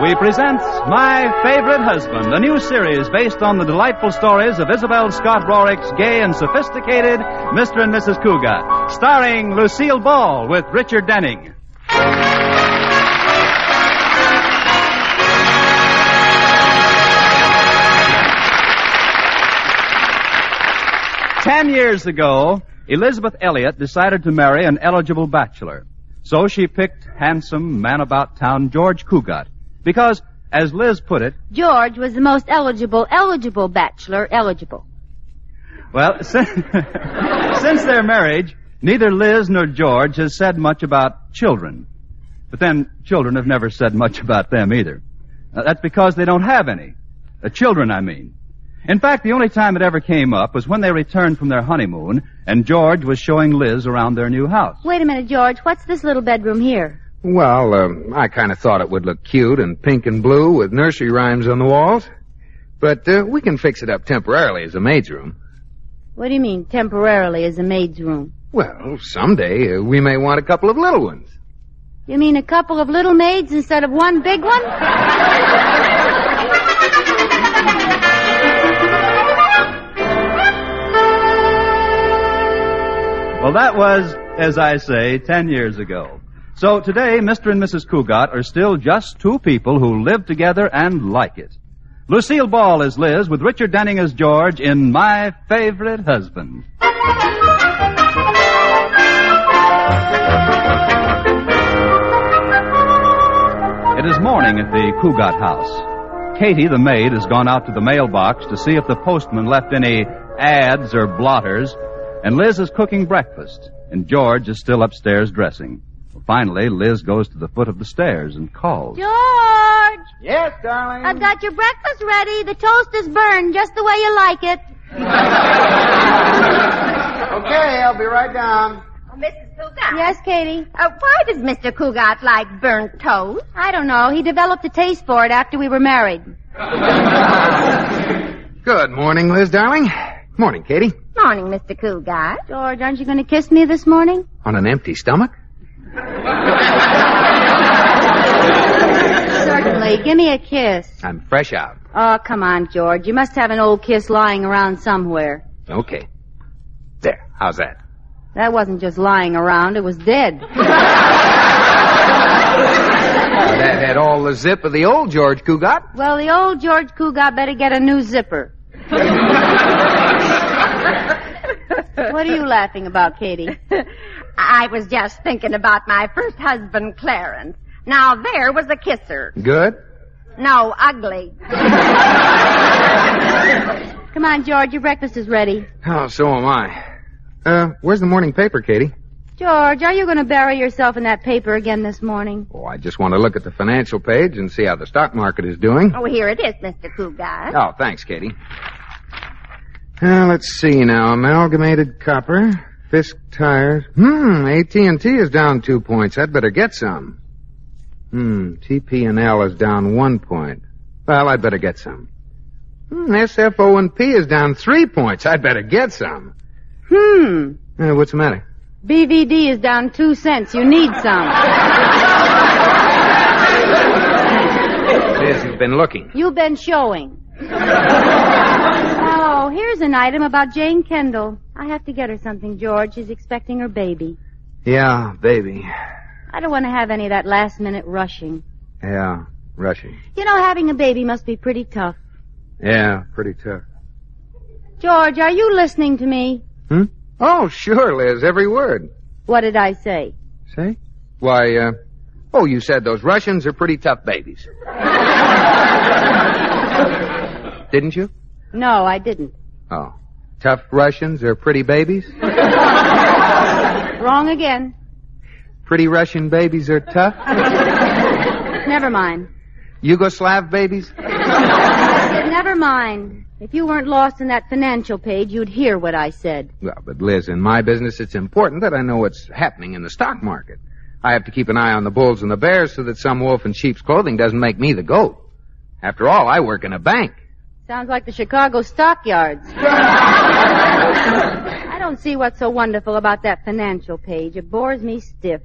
we present My Favorite Husband, a new series based on the delightful stories of Isabel Scott Rorick's gay and sophisticated Mr. and Mrs. Cogat, starring Lucille Ball with Richard Denning. 10 years ago, Elizabeth Elliot decided to marry an eligible bachelor. So she picked handsome, man-about-town George Cogat. Because, as Liz put it... George was the most eligible bachelor eligible. Well, since their marriage, neither Liz nor George has said much about children. But then, children have never said much about them either. That's because they don't have any. Children, I mean. In fact, the only time it ever came up was when they returned from their honeymoon, and George was showing Liz around their new house. Wait a minute, George. What's this little bedroom here? Well, I kind of thought it would look cute and pink and blue with nursery rhymes on the walls. But we can fix it up temporarily as a maid's room. What do you mean, temporarily as a maid's room? Well, someday we may want a couple of little ones. You mean a couple of little maids instead of one big one? Well, that was, as I say, 10 years ago. So today, Mr. and Mrs. Cogat are still just two people who live together and like it. Lucille Ball is Liz, with Richard Denning as George in My Favorite Husband. It is morning at the Cogat house. Katie, the maid, has gone out to the mailbox to see if the postman left any ads or blotters, and Liz is cooking breakfast, and George is still upstairs dressing. Well, finally, Liz goes to the foot of the stairs and calls. George! Yes, darling? I've got your breakfast ready. The toast is burned just the way you like it. Okay, I'll be right down. Oh, Mrs. Cogat? Yes, Katie? Why does Mr. Cogat like burnt toast? I don't know. He developed a taste for it after we were married. Good morning, Liz, darling. Morning, Katie. Morning, Mr. Cogat. George, aren't you going to kiss me this morning? On an empty stomach? Certainly. Give me a kiss. I'm fresh out. Oh, come on, George. You must have an old kiss lying around somewhere. Okay. There. How's that? That wasn't just lying around. It was dead. That had all the zip of the old George Cogat. Well, the old George Cogat better get a new zipper. What are you laughing about, Katie? I was just thinking about my first husband, Clarence. Now, there was a kisser. Good? No, ugly. Come on, George. Your breakfast is ready. Oh, so am I. Where's the morning paper, Katie? George, are you going to bury yourself in that paper again this morning? Oh, I just want to look at the financial page and see how the stock market is doing. Oh, here it is, Mr. Cogat. Oh, thanks, Katie. Let's see now. Amalgamated Copper, Fisk Tires. AT&T is down 2 points. I'd better get some. TP&L is down 1 point. Well, I'd better get some. SFO&P is down 3 points. I'd better get some. What's the matter? BVD is down 2 cents. You need some. Liz, you've been looking. You've been showing. Oh, here's an item about Jane Kendall. I have to get her something, George. She's expecting her baby. Yeah, baby. I don't want to have any of that last-minute rushing. Yeah, rushing. You know, having a baby must be pretty tough. Yeah, pretty tough. George, are you listening to me? Oh, sure, Liz, every word. What did I say? Say? Why, you said those Russians are pretty tough babies. Didn't you? No, I didn't. Oh. Tough Russians are pretty babies? Wrong again. Pretty Russian babies are tough? Never mind. Yugoslav babies? Never mind. If you weren't lost in that financial page, you'd hear what I said. Well, but Liz, in my business, it's important that I know what's happening in the stock market. I have to keep an eye on the bulls and the bears so that some wolf in sheep's clothing doesn't make me the goat. After all, I work in a bank. Sounds like the Chicago stockyards. I don't see what's so wonderful about that financial page. It bores me stiff.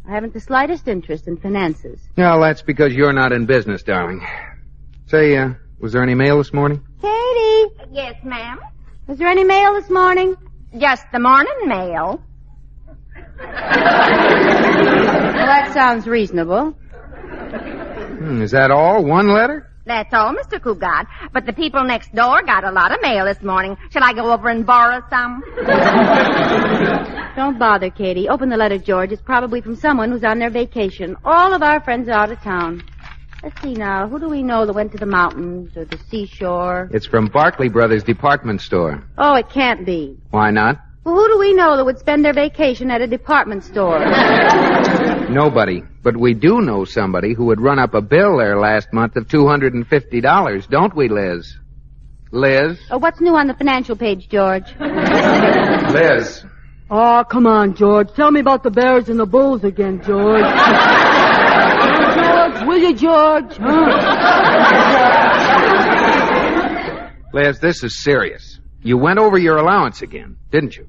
I haven't the slightest interest in finances. Well, that's because you're not in business, darling. Say, was there any mail this morning? Katie! Yes, ma'am. Was there any mail this morning? Just the morning mail. Well, that sounds reasonable. Is that all? One letter? That's all, Mr. Cogat. But the people next door got a lot of mail this morning. Shall I go over and borrow some? Don't bother, Katie. Open the letter, George. It's probably from someone who's on their vacation. All of our friends are out of town. Let's see now. Who do we know that went to the mountains or the seashore? It's from Barclay Brothers Department Store. Oh, it can't be. Why not? Well, who do we know that would spend their vacation at a department store? Nobody. But we do know somebody who would run up a bill there last month of $250, don't we, Liz? Liz? Oh, what's new on the financial page, George? Liz. Oh, come on, George. Tell me about the Bears and the Bulls again, George. George, will you, George? Liz, this is serious. You went over your allowance again, didn't you?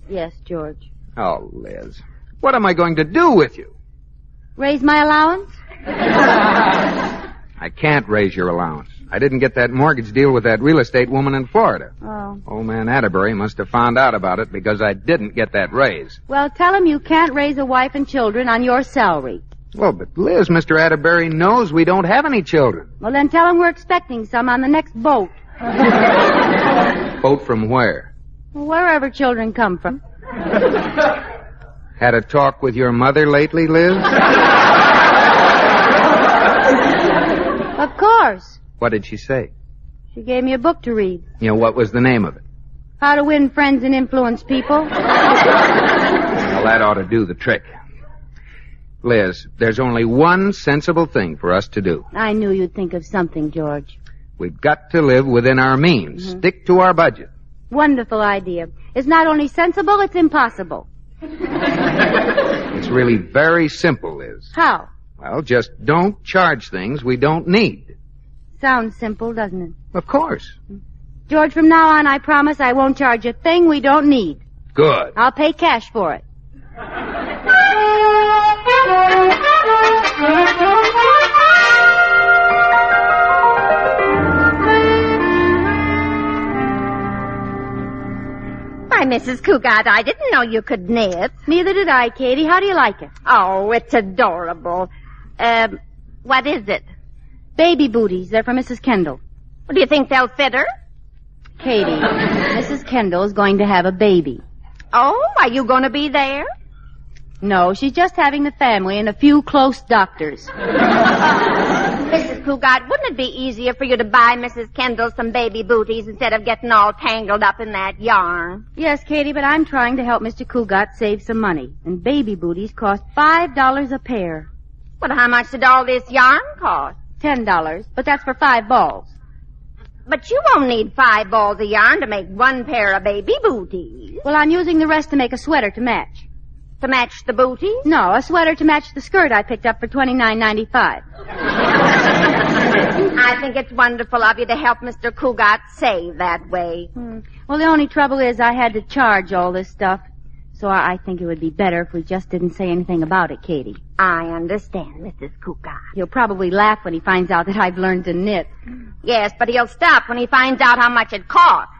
Yes, George. Oh, Liz. What am I going to do with you? Raise my allowance? I can't raise your allowance. I didn't get that mortgage deal with that real estate woman in Florida. Oh. Old man Atterbury must have found out about it because I didn't get that raise. Well, tell him you can't raise a wife and children on your salary. Well, but Liz, Mr. Atterbury knows we don't have any children. Well, then tell him we're expecting some on the next boat. Boat from where? Well, wherever children come from. Had a talk with your mother lately, Liz? Of course. What did she say? She gave me a book to read. You know, what was the name of it? How to Win Friends and Influence People. Well, that ought to do the trick. Liz, there's only one sensible thing for us to do. I knew you'd think of something, George. We've got to live within our means. Mm-hmm. Stick to our budget. Wonderful idea. It's not only sensible, it's impossible. It's really very simple, Liz. How? Well, just don't charge things we don't need. Sounds simple, doesn't it? Of course. George, from now on, I promise I won't charge a thing we don't need. Good. I'll pay cash for it. Why, Mrs. Cogat, I didn't know you could knit. Neither did I, Katie. How do you like it? Oh, it's adorable. What is it? Baby Booties. They're for Mrs. Kendall. Well, do you think they'll fit her? Katie, Mrs. Kendall is going to have a baby. Oh, are you going to be there? No, she's just having the family and a few close doctors. Mrs. Cogat, wouldn't it be easier for you to buy Mrs. Kendall some baby booties instead of getting all tangled up in that yarn? Yes, Katie, but I'm trying to help Mr. Cogat save some money. And baby booties cost $5 a pair. Well, how much did all this yarn cost? $10, but that's for 5 balls. But you won't need 5 balls of yarn to make one pair of baby booties. Well, I'm using the rest to make a sweater to match. To match the booties? No, a sweater to match the skirt I picked up for $29.95. I think it's wonderful of you to help Mr. Cogat save that way. Well, the only trouble is I had to charge all this stuff. So I think it would be better if we just didn't say anything about it, Katie. I understand, Mrs. Cogat. He'll probably laugh when he finds out that I've learned to knit. Yes, but he'll stop when he finds out how much it costs.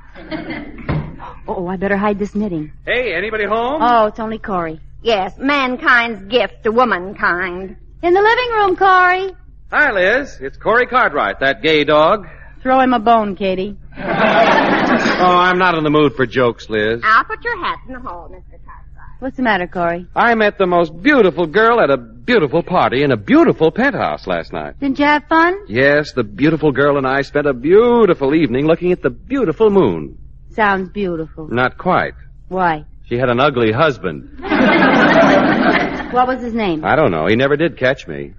Oh, I better hide this knitting. Hey, anybody home? Oh, it's only Corey. Yes, mankind's gift to womankind. In the living room, Corey. Hi, Liz. It's Corey Cartwright, that gay dog. Throw him a bone, Katie. Oh, I'm not in the mood for jokes, Liz. I'll put your hat in the hall, Mr. Cartwright. What's the matter, Corey? I met the most beautiful girl at a beautiful party in a beautiful penthouse last night. Didn't you have fun? Yes, the beautiful girl and I spent a beautiful evening looking at the beautiful moon. Sounds beautiful. Not quite. Why? She had an ugly husband. What was his name? I don't know. He never did catch me.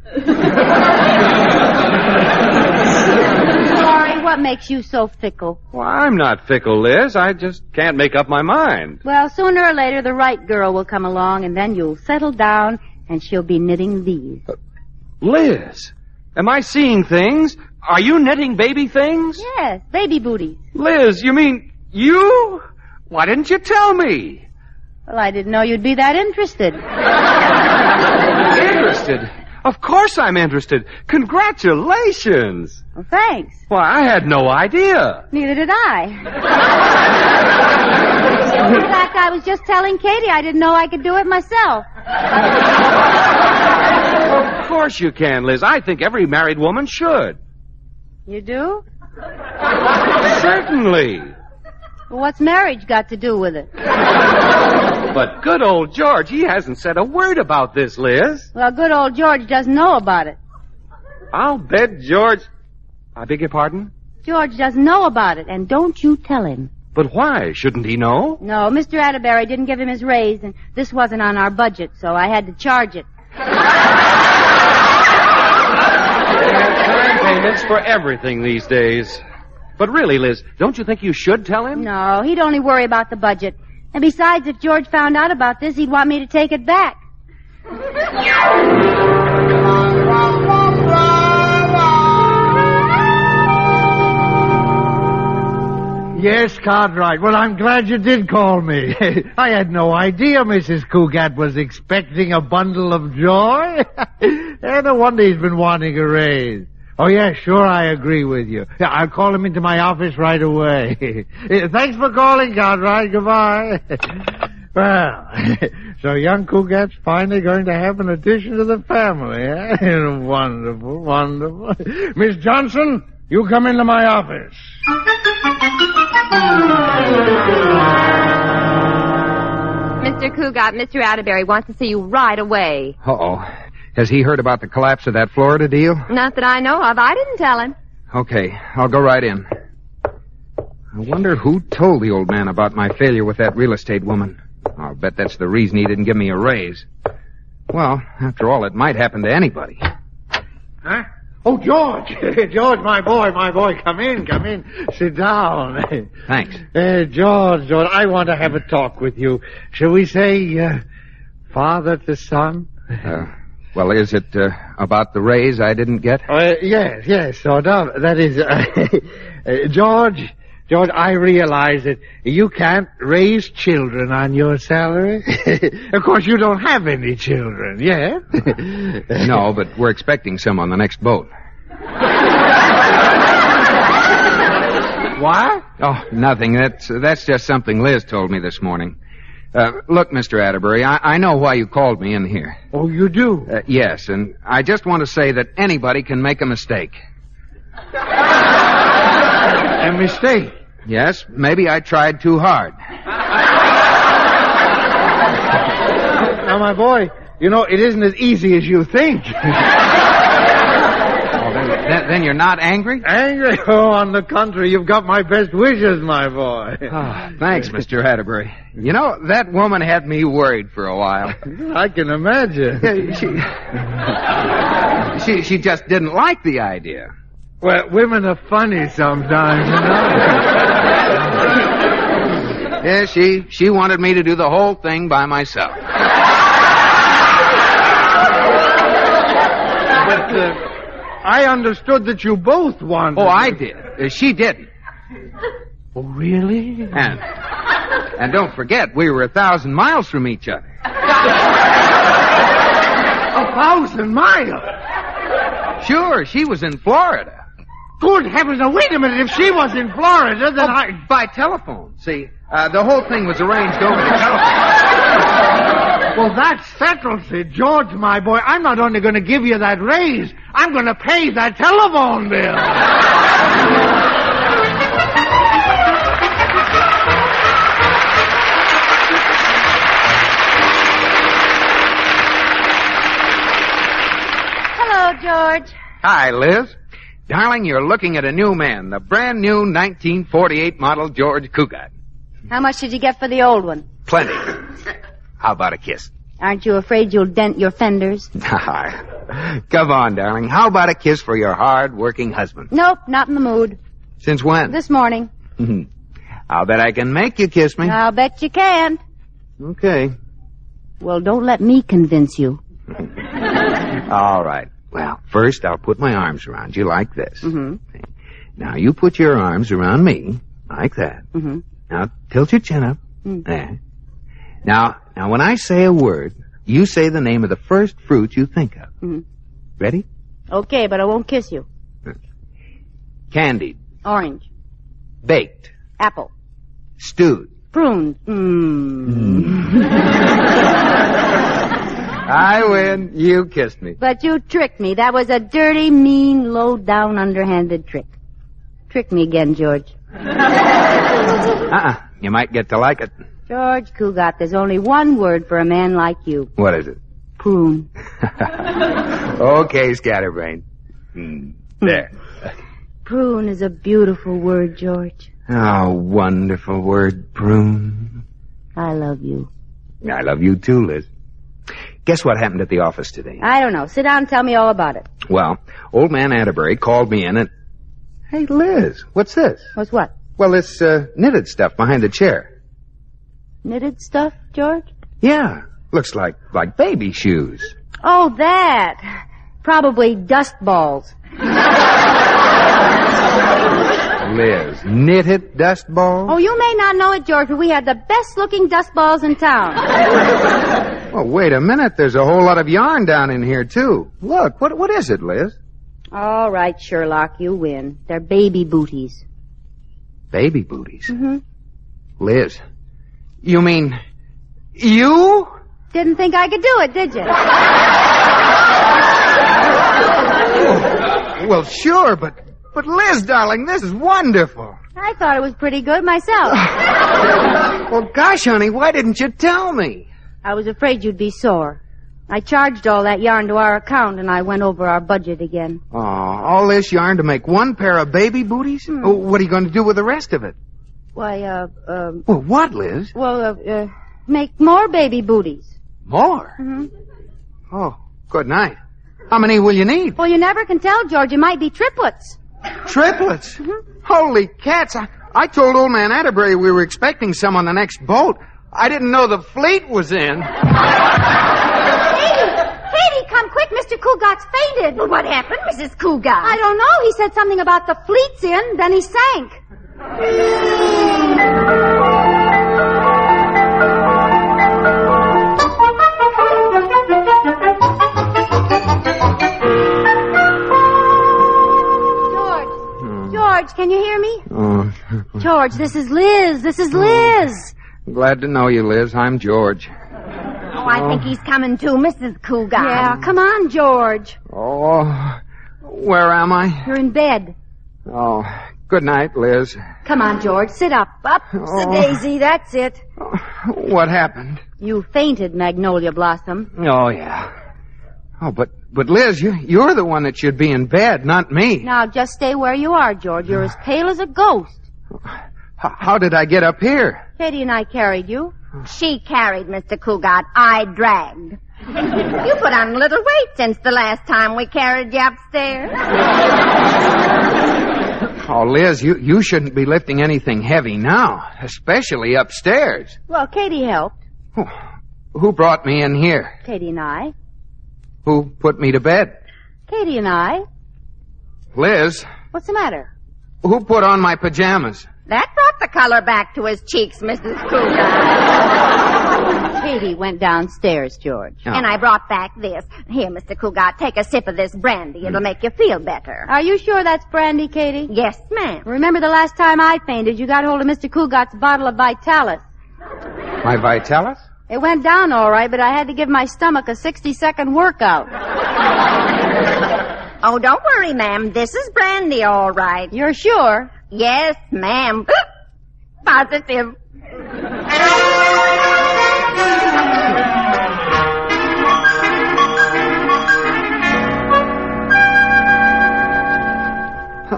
Corey, what makes you so fickle? Well, I'm not fickle, Liz. I just can't make up my mind. Well, sooner or later, the right girl will come along, and then you'll settle down, and she'll be knitting these. Liz, am I seeing things? Are you knitting baby things? Yes, baby booties. Liz, you mean you? Why didn't you tell me? Well, I didn't know you'd be that interested. interested. Of course I'm interested. Congratulations. Well, thanks. Why, I had no idea. Neither did I. In fact, I was just telling Katie I didn't know I could do it myself. Of course you can, Liz. I think every married woman should. You do? Certainly. Well, what's marriage got to do with it? But good old George, he hasn't said a word about this, Liz. Well, good old George doesn't know about it. I'll bet George... I beg your pardon? George doesn't know about it, and don't you tell him. But why? Shouldn't he know? No, Mr. Atterbury didn't give him his raise, and this wasn't on our budget, so I had to charge it. Time payments for everything these days. But really, Liz, don't you think you should tell him? No, he'd only worry about the budget. And besides, if George found out about this, he'd want me to take it back. Yes, Cartwright. Well, I'm glad you did call me. I had no idea Mrs. Cogat was expecting a bundle of joy. No wonder he's been wanting a raise. Oh, yeah, sure, I agree with you. Yeah, I'll call him into my office right away. Thanks for calling, Cartwright. Goodbye. Well, so young Cogat's finally going to have an addition to the family, eh? Wonderful, wonderful. Miss Johnson, you come into my office. Mr. Cogat, Mr. Atterbury wants to see you right away. Uh-oh. Has he heard about the collapse of that Florida deal? Not that I know of. I didn't tell him. Okay, I'll go right in. I wonder who told the old man about my failure with that real estate woman. I'll bet that's the reason he didn't give me a raise. Well, after all, it might happen to anybody. Huh? Oh, George. George, my boy, come in. Sit down. Thanks. George, I want to have a talk with you. Shall we say, father to son? Well, is it about the raise I didn't get? Yes, sort of. That is, George, I realize that you can't raise children on your salary. Of course, you don't have any children, yeah? No, but we're expecting some on the next boat. What? Oh, nothing. That's just something Liz told me this morning. Look, Mr. Atterbury, I know why you called me in here. Oh, you do? Yes, and I just want to say that anybody can make a mistake. A mistake? Yes, maybe I tried too hard. Now, my boy, it isn't as easy as you think. Then you're not angry? Angry? Oh, on the contrary, you've got my best wishes, my boy. Oh, thanks, Mr. Atterbury. That woman had me worried for a while. I can imagine. She just didn't like the idea. Well, women are funny sometimes, Yeah, she wanted me to do the whole thing by myself. But, I understood that you both wanted... Oh, I did. She didn't. Oh, really? And don't forget, we were 1,000 miles from each other. 1,000 miles? Sure, she was in Florida. Good heavens, now wait a minute. If she was in Florida, then by telephone. See, the whole thing was arranged over the telephone. Well, that settles it. George, my boy, I'm not only going to give you that raise, I'm going to pay that telephone bill. Hello, George. Hi, Liz. Darling, you're looking at a new man, the brand new 1948 model George Cogat. How much did you get for the old one? Plenty. How about a kiss? Aren't you afraid you'll dent your fenders? Come on, darling. How about a kiss for your hard-working husband? Nope, not in the mood. Since when? This morning. I'll bet I can make you kiss me. I'll bet you can't. Okay. Well, don't let me convince you. All right. Well, first I'll put my arms around you like this. Mm-hmm. Now you put your arms around me like that. Mm-hmm. Now tilt your chin up. There. Now when I say a word, You say the name of the first fruit you think of. Mhm. Ready? Okay, but I won't kiss you. Candied. Orange. Baked. Apple. Stewed. Prunes. I win. You kissed me. But you tricked me. That was a dirty, mean, low-down, underhanded trick. Trick me again, George. You might get to like it. George Cogat, there's only one word for a man like you. What is it? Prune. Okay, scatterbrain. There. Prune is a beautiful word, George. Oh, wonderful word, prune. I love you. I love you too, Liz. Guess what happened at the office today? I don't know. Sit down and tell me all about it. Well, old man Atterbury called me in and... Hey, Liz, what's this? What's what? Well, this knitted stuff behind the chair. Knitted stuff, George? Yeah, looks like baby shoes. Oh, that. Probably dust balls. Liz, knitted dust balls? Oh, you may not know it, George, but we had the best-looking dust balls in town. Well, wait a minute. There's a whole lot of yarn down in here, too. Look, what is it, Liz? All right, Sherlock, you win. They're baby booties. Baby booties? Mm-hmm. Liz, you mean you? Didn't think I could do it, did you? Well, sure, but Liz, darling, this is wonderful. I thought it was pretty good myself. Well, gosh, honey, why didn't you tell me? I was afraid you'd be sore. I charged all that yarn to our account, and I went over our budget again. Oh, all this yarn to make one pair of baby booties? Oh, what are you going to do with the rest of it? Why, Well, what, Liz? Make more baby booties. More? Mm-hmm. Oh, good night. How many will you need? Well, you never can tell, George. It might be triplets. Triplets? Mm-hmm. Holy cats. I told old man Atterbury we were expecting some on the next boat. I didn't know the fleet was in. Katie, come quick. Mr. Cogat's fainted. Well, what happened, Mrs. Cogat? I don't know. He said something about the fleet's in, then he sank. George, can you hear me? Oh. George, this is Liz. This is Liz. Glad to know you, Liz. I'm George. Oh, I think he's coming too, Mrs. Cogat. Yeah, come on, George. Oh, where am I? You're in bed. Oh, good night, Liz. Come on, George. Sit up. Up, the daisy. That's it. What happened? You fainted, Magnolia Blossom. Oh, yeah. Oh, but Liz, you're the one that should be in bed, not me. Now, just stay where you are, George. You're as pale as a ghost. How did I get up here? Katie and I carried you. She carried, Mr. Cogat. I dragged. You put on a little weight since the last time we carried you upstairs. Oh, Liz, you shouldn't be lifting anything heavy now, especially upstairs. Well, Katie helped. Who brought me in here? Katie and I. Who put me to bed? Katie and I. Liz, What's the matter? who put on my pajamas? That brought the color back to his cheeks, Mrs. Cogat. Katie went downstairs, George. Oh. And I brought back this. Here, Mr. Cogat, take a sip of this brandy. It'll make you feel better. Are you sure that's brandy, Katie? Yes, ma'am. Remember the last time I fainted, you got hold of Mr. Cogat's bottle of Vitalis. My Vitalis? It went down all right, but I had to give my stomach a 60-second workout. Oh, don't worry, ma'am. This is brandy, all right. You're sure? Yes, ma'am. Positive.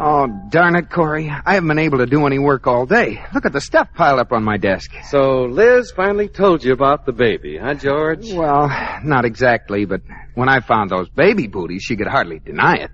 Oh, darn it, Corey. I haven't been able to do any work all day. Look at the stuff piled up on my desk. So Liz finally told you about the baby, huh, George? Well, not exactly, but when I found those baby booties, she could hardly deny it.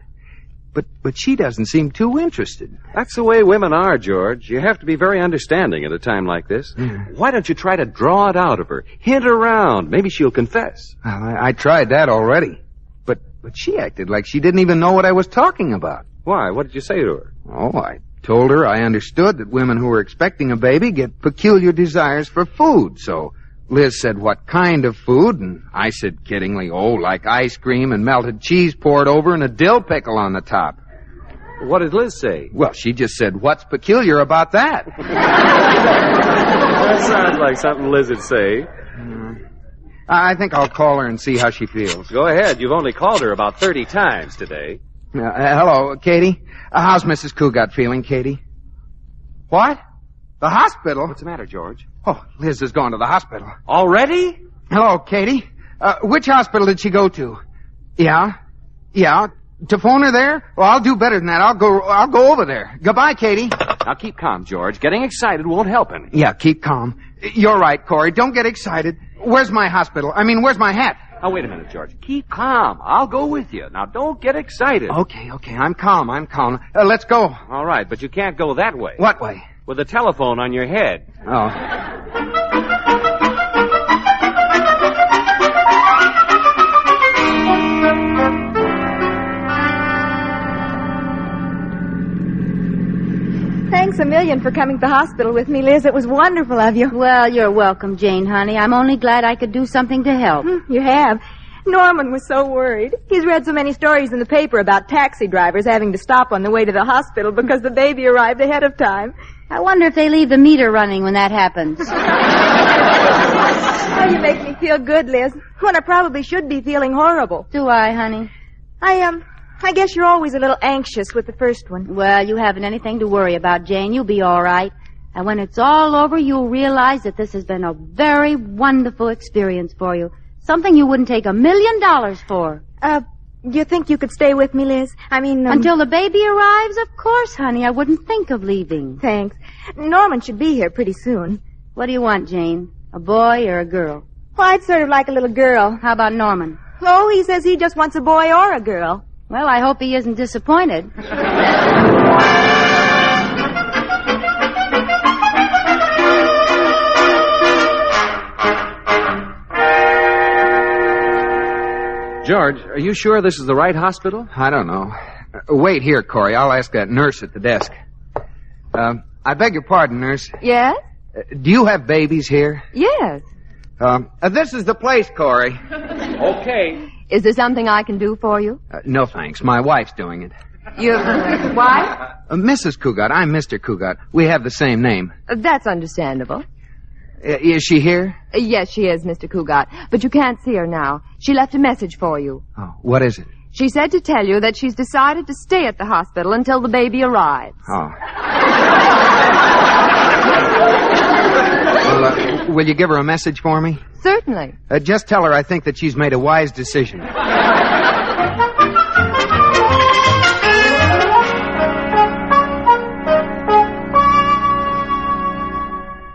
But she doesn't seem too interested. That's the way women are, George. You have to be very understanding at a time like this. Why don't you try to draw it out of her? Hint around. Maybe she'll confess. Well, I tried that already. But she acted like she didn't even know what I was talking about. Why? What did you say to her? Oh, I told her I understood that women who are expecting a baby get peculiar desires for food, so Liz said, what kind of food? And I said kiddingly, like ice cream and melted cheese poured over and a dill pickle on the top. What did Liz say? Well, she just said, what's peculiar about that? That sounds like something Liz would say. I think I'll call her and see how she feels. Go ahead. You've only called her about 30 times today. Hello, Katie. How's Mrs. Cogat feeling, Katie? What? The hospital? What's the matter, George? Oh, Liz has gone to the hospital. Already? Hello, Katie. Which hospital did she go to? Yeah? To phone her there? Well, I'll do better than that. I'll go over there. Goodbye, Katie. Now keep calm, George. Getting excited won't help any. Yeah, keep calm. You're right, Corey. Don't get excited. Where's my hospital? Where's my hat? Now, wait a minute, George. Keep calm. I'll go with you. Now, don't get excited. Okay. I'm calm. Let's go. All right, but you can't go that way. What way? With the telephone on your head. Oh. Thanks a million for coming to the hospital with me, Liz. It was wonderful of you. Well, you're welcome, Jane, honey. I'm only glad I could do something to help. You have. Norman was so worried. He's read so many stories in the paper about taxi drivers having to stop on the way to the hospital because the baby arrived ahead of time. I wonder if they leave the meter running when that happens. Oh, you make me feel good, Liz, when I probably should be feeling horrible. Do I, honey? I guess you're always a little anxious with the first one. Well, you haven't anything to worry about, Jane. You'll be all right. And when it's all over, you'll realize that this has been a very wonderful experience for you. Something you wouldn't take $1 million for. Do you think you could stay with me, Liz? Until the baby arrives, of course, honey. I wouldn't think of leaving. Thanks. Norman should be here pretty soon. What do you want, Jane? A boy or a girl? Well, I'd sort of like a little girl. How about Norman? Oh, he says he just wants a boy or a girl. Well, I hope he isn't disappointed. George, are you sure this is the right hospital? I don't know. Wait here, Corey. I'll ask that nurse at the desk. I beg your pardon, nurse. Yes? Do you have babies here? Yes. This is the place, Corey. Okay. Is there something I can do for you? No, thanks. My wife's doing it. Your wife? Mrs. Cogat. I'm Mr. Cogat. We have the same name. That's understandable. Is she here? Yes, she is, Mr. Cogat. But you can't see her now. She left a message for you. Oh, what is it? She said to tell you that she's decided to stay at the hospital until the baby arrives. Oh. Well, will you give her a message for me? Certainly. Just tell her I think that she's made a wise decision.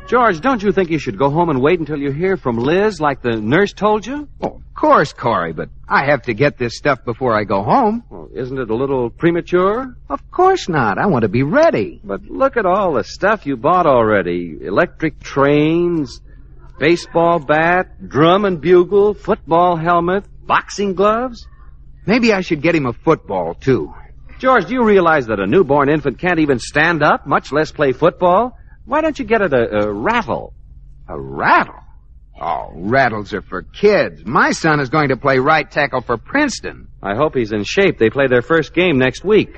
George, don't you think you should go home and wait until you hear from Liz like the nurse told you? Oh, of course, Corey, but I have to get this stuff before I go home. Well, isn't it a little premature? Of course not. I want to be ready. But look at all the stuff you bought already. Electric trains, baseball bat, drum and bugle, football helmet, boxing gloves. Maybe I should get him a football, too. George, do you realize that a newborn infant can't even stand up, much less play football? Why don't you get it a rattle? A rattle? Oh, rattles are for kids. My son is going to play right tackle for Princeton. I hope he's in shape. They play their first game next week.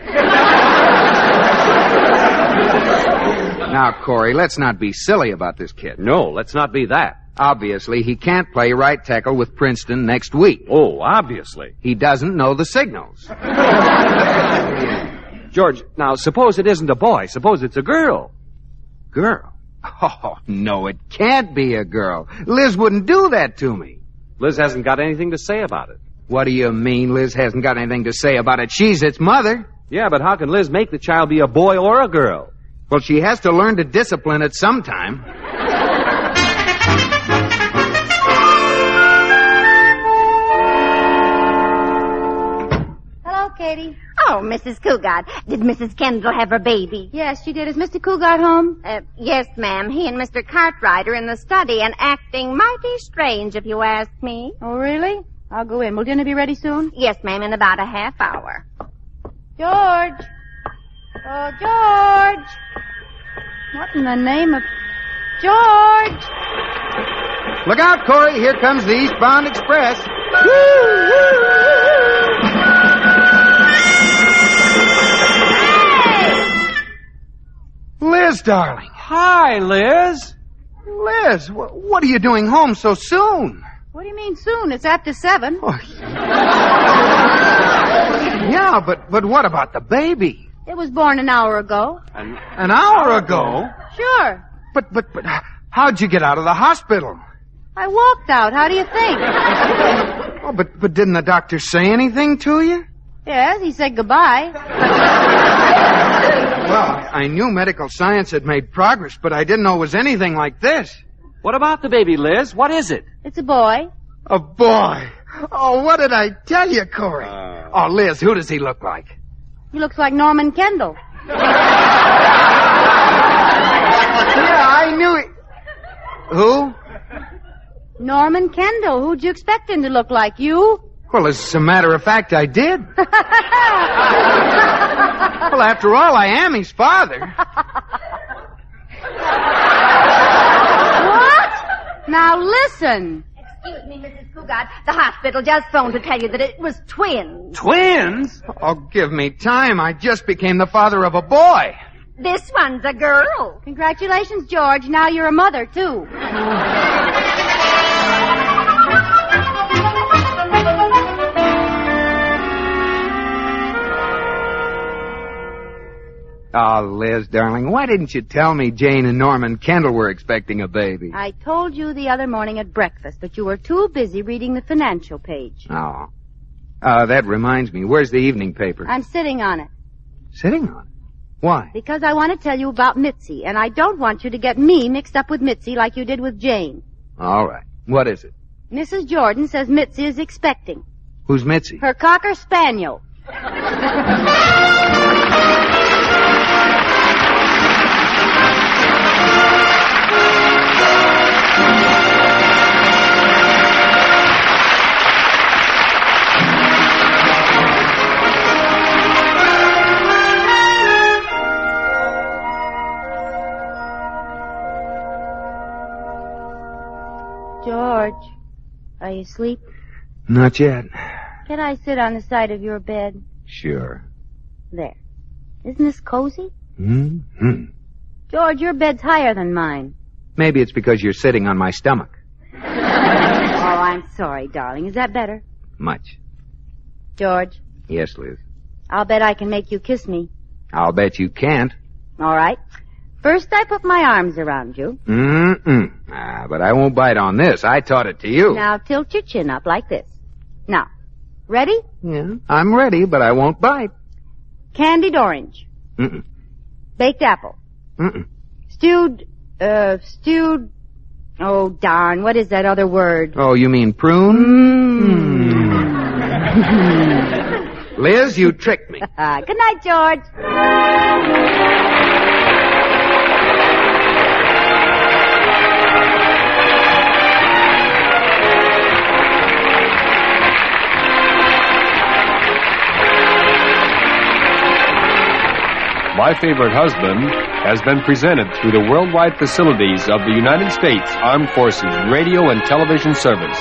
Now, Corey, let's not be silly about this kid. No, let's not be that. Obviously, he can't play right tackle with Princeton next week. Oh, obviously. He doesn't know the signals. George, now, suppose it isn't a boy. Suppose it's a girl. Girl? Oh, no, it can't be a girl. Liz wouldn't do that to me. Liz hasn't got anything to say about it. What do you mean Liz hasn't got anything to say about it? She's its mother. Yeah, but how can Liz make the child be a boy or a girl? Well, she has to learn to discipline it sometime. Hello, Katie. Oh, Mrs. Cogat, did Mrs. Kendall have her baby? Yes, she did. Is Mr. Cogat home? Yes, ma'am. He and Mr. Cartwright are in the study and acting mighty strange, if you ask me. Oh, really? I'll go in. Will dinner be ready soon? Yes, ma'am, in about a half hour. George! Oh, George! What in the name of... George! Look out, Corey. Here comes the eastbound express. Liz, darling. Hi, Liz. Liz, what are you doing home so soon? What do you mean soon? It's after 7. Oh, yeah, but what about the baby? It was born an hour ago. An hour ago? Sure. But how'd you get out of the hospital? I walked out. How do you think? Oh, but didn't the doctor say anything to you? Yes, he said goodbye. Well, I knew medical science had made progress, but I didn't know it was anything like this. What about the baby, Liz? What is it? It's a boy. A boy? Oh, what did I tell you, Corey? Oh, Liz, who does he look like? He looks like Norman Kendall. Yeah, I knew it. Who? Norman Kendall. Who'd you expect him to look like? You? Well, as a matter of fact, I did. Well, after all, I am his father. What? Now listen. Excuse me, Mrs. Cogat. The hospital just phoned to tell you that it was twins. Twins? Oh, give me time. I just became the father of a boy. This one's a girl. Congratulations, George. Now you're a mother, too. Oh, Liz, darling, why didn't you tell me Jane and Norman Kendall were expecting a baby? I told you the other morning at breakfast, but you were too busy reading the financial page. Oh. That reminds me. Where's the evening paper? I'm sitting on it. Sitting on it? Why? Because I want to tell you about Mitzi, and I don't want you to get me mixed up with Mitzi like you did with Jane. All right. What is it? Mrs. Jordan says Mitzi is expecting. Who's Mitzi? Her Cocker Spaniel. George, are you asleep? Not yet. Can I sit on the side of your bed? Sure. There. Isn't this cozy? Mm-hmm. George, your bed's higher than mine. Maybe it's because you're sitting on my stomach. Oh, I'm sorry, darling. Is that better? Much. George, Yes, Liz. I'll bet I can make you kiss me. I'll bet you can't. All right. First, I put my arms around you. Mm-mm. But I won't bite on this. I taught it to you. Now, tilt your chin up like this. Now, ready? Yeah, I'm ready, but I won't bite. Candied orange. Mm-mm. Baked apple. Mm-mm. Stewed, oh, darn, what is that other word? Oh, you mean prune? Liz, you tricked me. Good night, George. My Favorite Husband has been presented through the worldwide facilities of the United States Armed Forces Radio and Television Service.